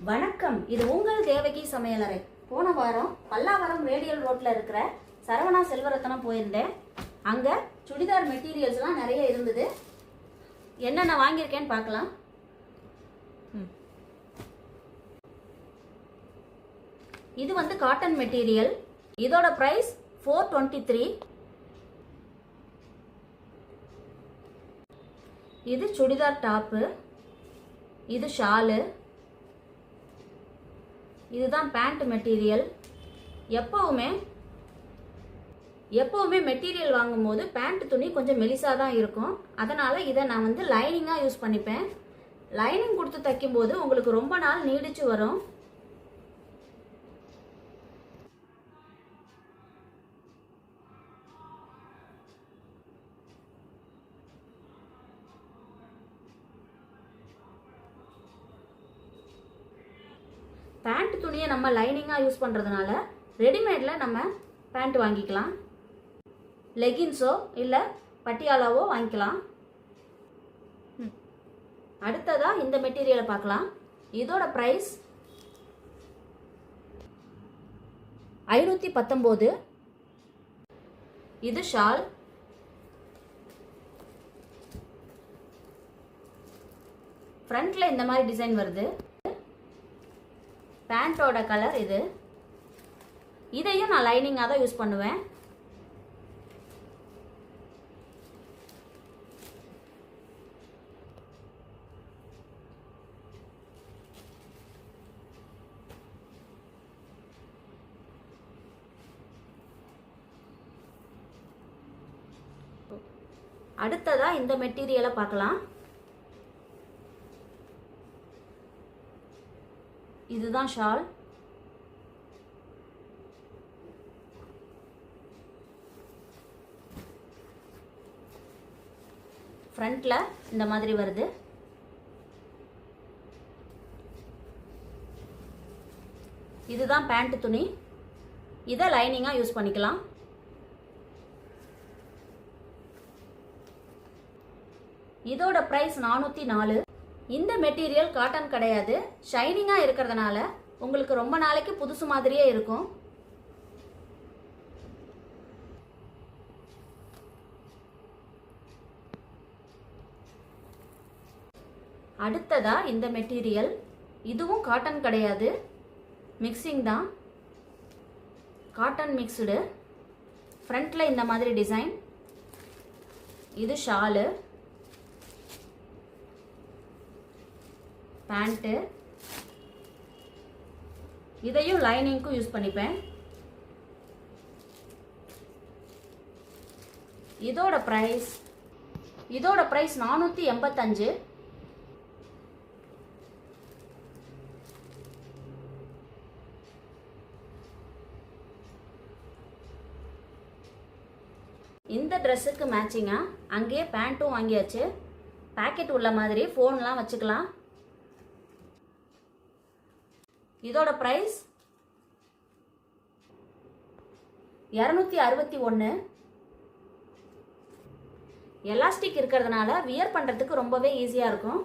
வணக்கம். இது உங்கள் தேவகி சமையலறை. போன வாரம் பல்லாவரம் ரேடியல் ரோட்ல இருக்கிற சரவணா செல்வரத்னம் போயிருந்தேன். அங்க சுடிதார் மெட்டீரியல்ஸ்லாம் நிறைய இருந்தது. என்னென்ன வாங்கியிருக்கேன்னு பார்க்கலாம். இது வந்து காட்டன் மெட்டீரியல். இதோட பிரைஸ் 423. இது சுடிதார் டாப்பு, இது ஷாலு, இதுதான் பேண்ட் மெட்டீரியல். எப்போவுமே மெட்டீரியல் வாங்கும்போது பேண்ட் துணி கொஞ்சம் மெலிசாக தான் இருக்கும். அதனால் இதை நான் வந்து லைனிங்காக யூஸ் பண்ணிப்பேன். லைனிங் கொடுத்து தைக்கும்போது உங்களுக்கு ரொம்ப நாள் நீடிச்சு வரும். பேண்ட் துணியை நம்ம லைனிங்காக யூஸ் பண்ணுறதுனால ரெடிமேடில் நம்ம பேண்ட் வாங்கிக்கலாம். லெகின்ஸோ இல்லை பட்டியாலாவோ வாங்கிக்கலாம். அடுத்ததாக இந்த மெட்டீரியலை பார்க்கலாம். இதோட ப்ரைஸ் 519. இது ஷால். ஃப்ரண்ட்டில் இந்த மாதிரி டிசைன் வருது. பேண்டோட கலர் இது. இதையும் நான் லைனிங்காக தான் யூஸ் பண்ணுவேன். அடுத்ததா இந்த மெட்டீரியலை பார்க்கலாம். இதுதான் ஷால். ஃப்ரண்ட்ல இந்த மாதிரி வருது. இதுதான் பேண்ட் துணி. இதை லைனிங்கா யூஸ் பண்ணிக்கலாம். இதோட பிரைஸ் 404. இந்த மெட்டீரியல் காட்டன் கிடையாது, ஷைனிங்காக இருக்கிறதுனால உங்களுக்கு ரொம்ப நாளைக்கு புதுசு மாதிரியே இருக்கும். அடுத்ததா இந்த மெட்டீரியல். இதுவும் காட்டன் கிடையாது, மிக்சிங் தான். Cotton mixed. ஃப்ரண்ட்ல இந்த மாதிரி டிசைன். இது ஷாலு, பேண்ட்டு. இதையும் லைனிங்க்கும் யூஸ் பண்ணிப்பேன். இதோட பிரைஸ் 485. இந்த ட்ரெஸ்ஸுக்கு மேட்சிங்கா அங்கேயே பேண்ட்டும் வாங்கியாச்சு. பாக்கெட் உள்ள மாதிரி ஃபோன்லாம் வச்சுக்கலாம். இதோட பிரைஸ் 261. எலாஸ்டிக் இருக்கிறதுனால வியர் பண்ணுறதுக்கு ரொம்பவே ஈஸியாக இருக்கும்.